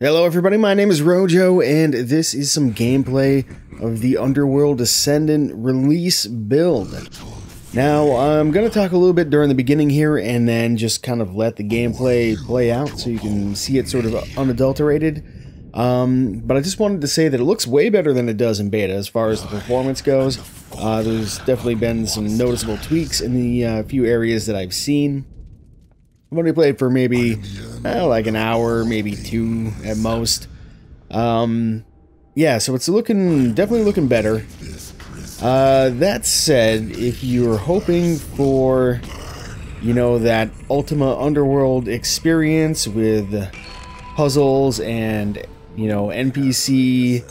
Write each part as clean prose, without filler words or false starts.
Hello everybody, my name is Rojo, and this is some gameplay of the Underworld Ascendant release build. Now, I'm going to talk a little bit during the beginning here, and then just kind of let the gameplay play out so you can see it sort of unadulterated. But I just wanted to say that it looks way better than it does in beta as far as the performance goes. There's definitely been some noticeable tweaks in the few areas that I've seen. I've only played for maybe like an hour, maybe two at most. Yeah, so it's definitely looking better. That said, if you're hoping for, that Ultima Underworld experience with puzzles and, NPC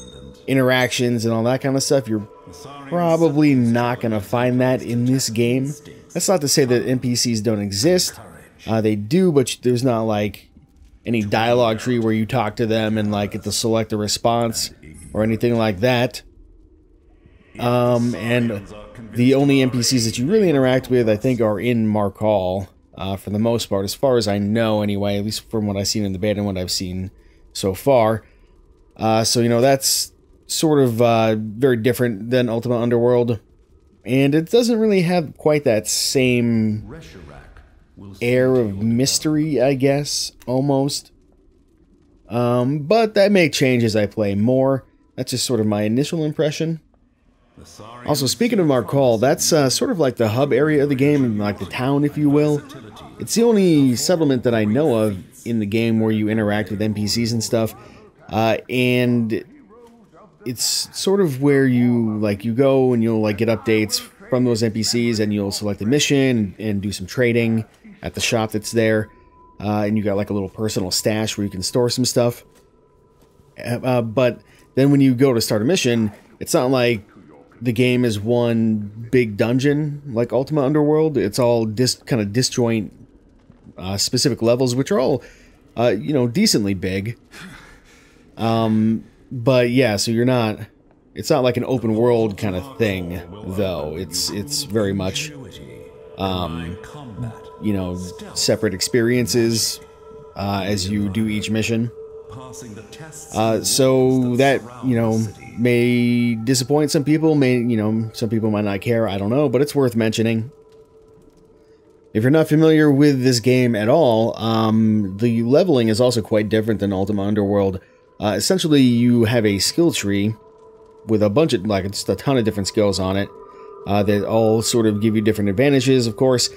interactions and all that kind of stuff, you're probably not going to find that in this game. That's not to say that NPCs don't exist. They do, but there's not like any dialogue tree where you talk to them and like get to select a response or anything like that. And the only NPCs that you really interact with, I think, are in Markall, for the most part, as far as I know anyway, at least from what I've seen in the beta and what I've seen so far. So, that's sort of very different than Ultima Underworld, and it doesn't really have quite that same air of mystery, I guess, almost. But that may change as I play more. That's just sort of my initial impression. Also, speaking of Markall, that's sort of like the hub area of the game, like the town, if you will. It's the only settlement that I know of in the game where you interact with NPCs and stuff. And it's sort of where you go and you'll get updates from those NPCs, and you'll select a mission and do some trading at the shop that's there, and you got like a little personal stash where you can store some stuff. But then when you go to start a mission, it's not like the game is one big dungeon like Ultima Underworld. It's all kind of disjoint specific levels, which are all decently big. But yeah, so it's not like an open world kind of thing, though. It's very much separate experiences as you do each mission. So that, may disappoint some people, some people might not care, I don't know, but it's worth mentioning. If you're not familiar with this game at all, the leveling is also quite different than Ultima Underworld. Essentially, you have a skill tree with a bunch of, just a ton of different skills on it, that all sort of give you different advantages, of course.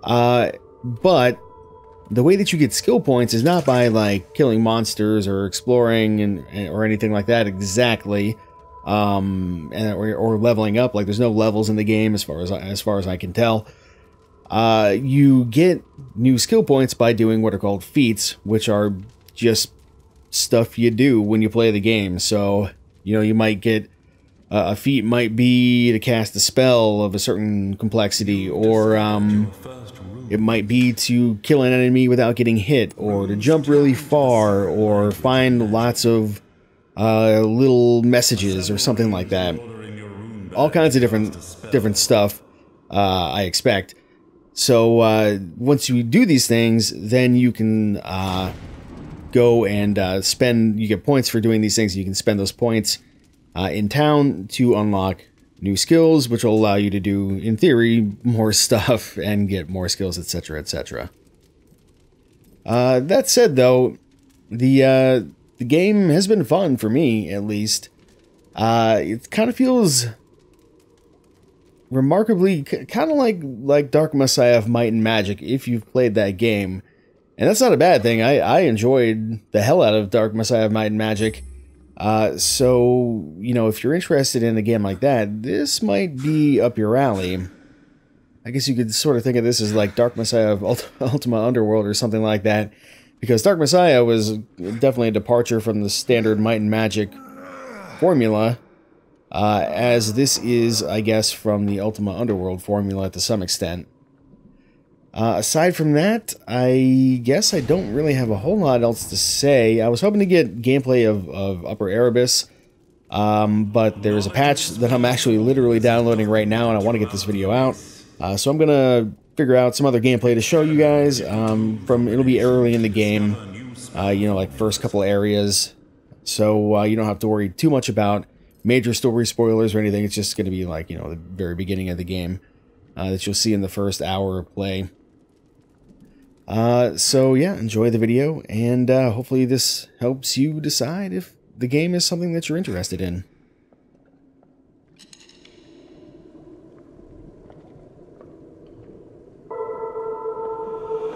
But the way that you get skill points is not by killing monsters or exploring or anything like that exactly, or leveling up. There's no levels in the game as far as I can tell. You get new skill points by doing what are called feats, which are just stuff you do when you play the game. So you might get a feat might be to cast a spell of a certain complexity, or it might be to kill an enemy without getting hit, or to jump really far, or find lots of little messages or something like that. All kinds of different stuff, I expect. So once you do these things, then you can go and you get points for doing these things. You can spend those points in town to unlock new skills, which will allow you to do, in theory, more stuff and get more skills, etc., etc. That said, though, the game has been fun for me, at least. It kind of feels remarkably kind of like Dark Messiah of Might and Magic, if you've played that game. And that's not a bad thing. I enjoyed the hell out of Dark Messiah of Might and Magic. So, if you're interested in a game like that, this might be up your alley. I guess you could sort of think of this as like Dark Messiah of Ultima Underworld or something like that, because Dark Messiah was definitely a departure from the standard Might and Magic formula, as this is, I guess, from the Ultima Underworld formula to some extent. Aside from that, I guess I don't really have a whole lot else to say. I was hoping to get gameplay of Upper Erebus, but there's a patch that I'm actually literally downloading right now, and I want to get this video out. So I'm going to figure out some other gameplay to show you guys. It'll be early in the game. you know, like first couple areas. So you don't have to worry too much about major story spoilers or anything. It's just going to be like, you know, the very beginning of the game that you'll see in the first hour of play. So yeah, enjoy the video, and hopefully this helps you decide if the game is something that you're interested in.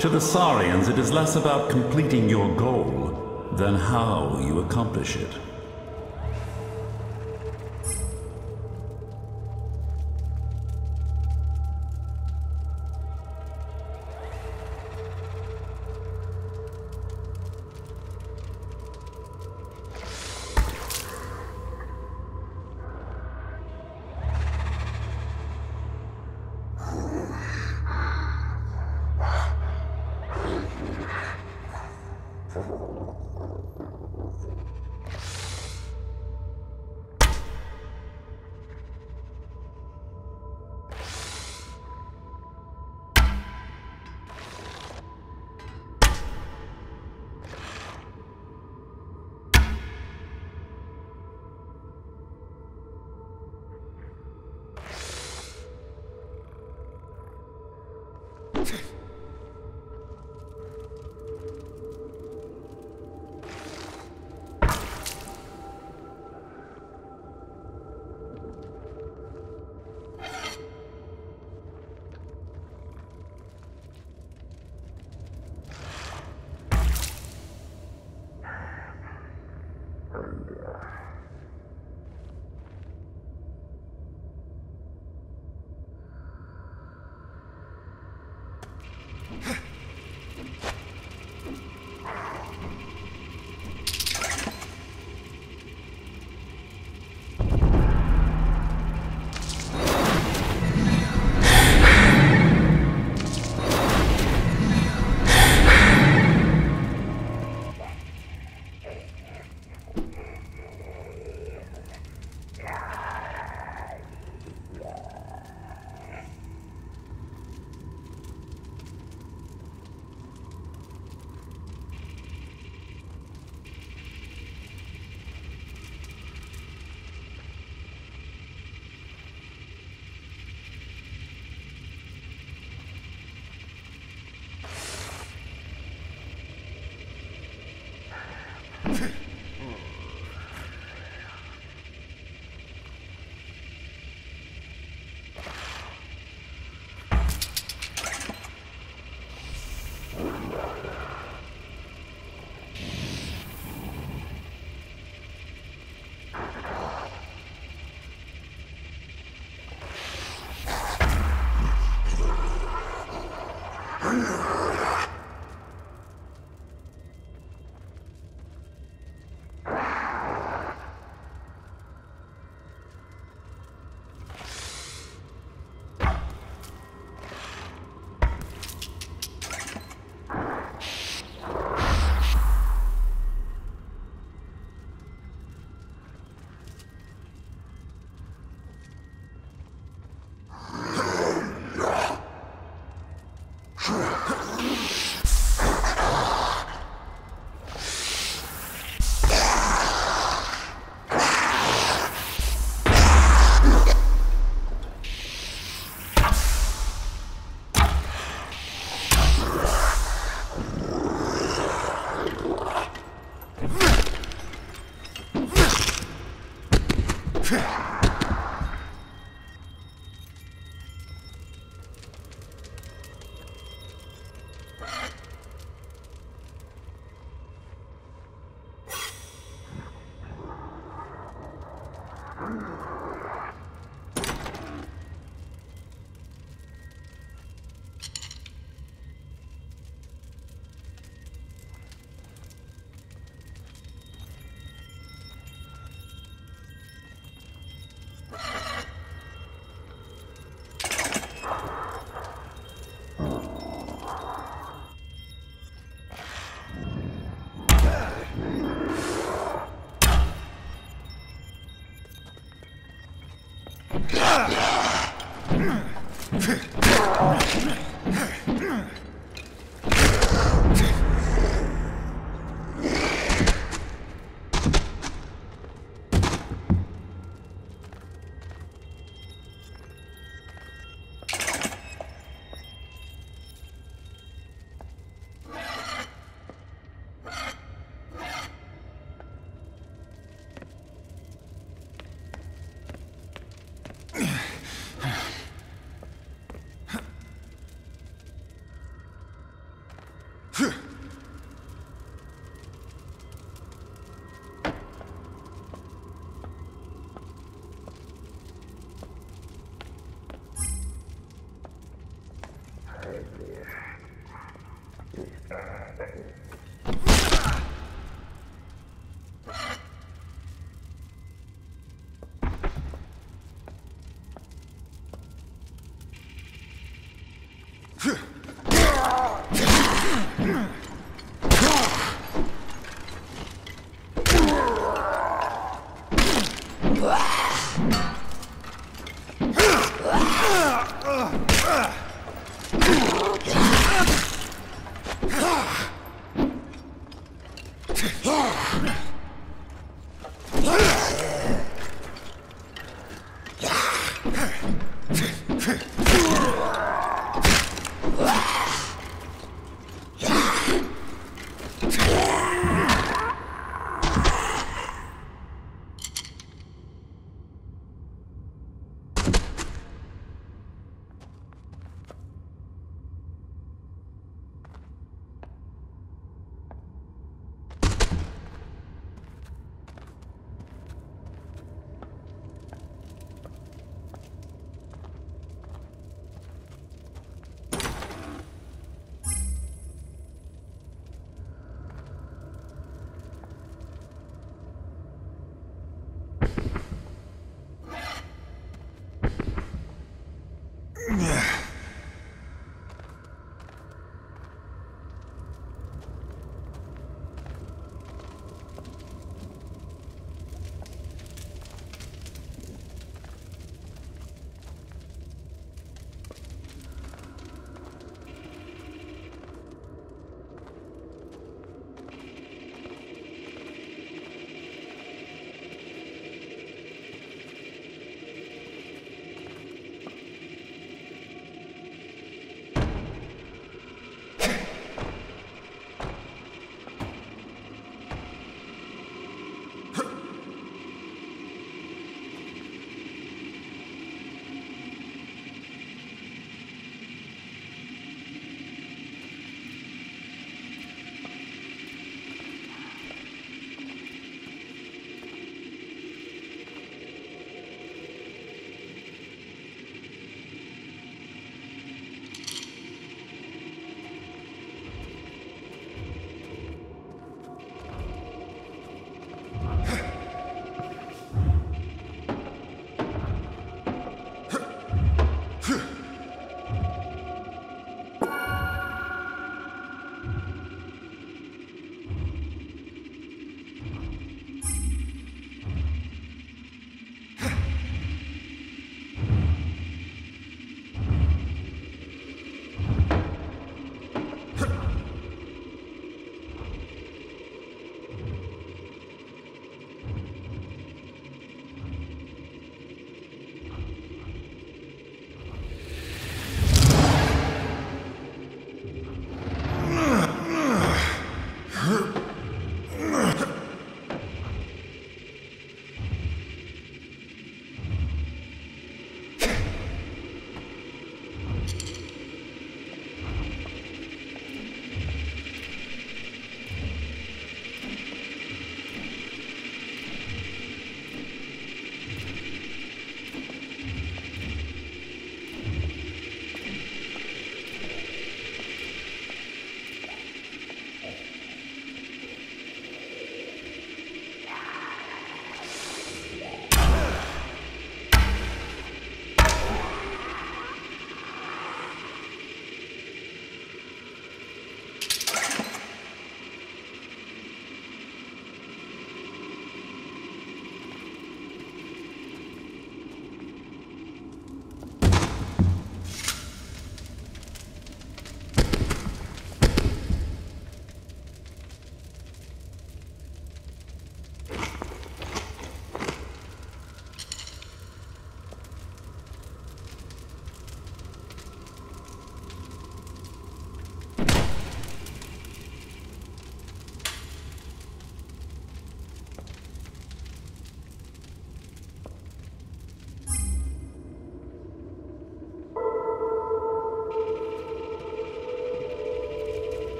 To the Saurians, it is less about completing your goal than how you accomplish it.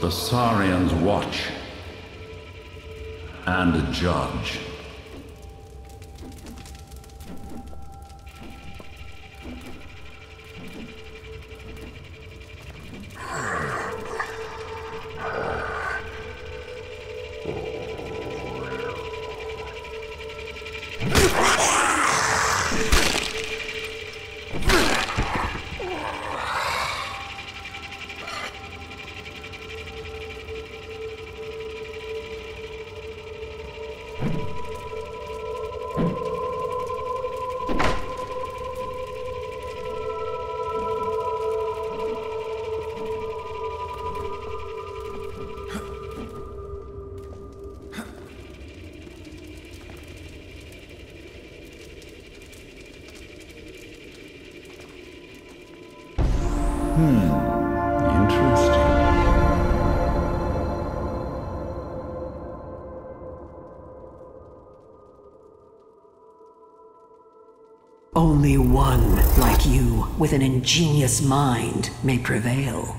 The Saurians watch and judge. Only one like you, with an ingenious mind, may prevail.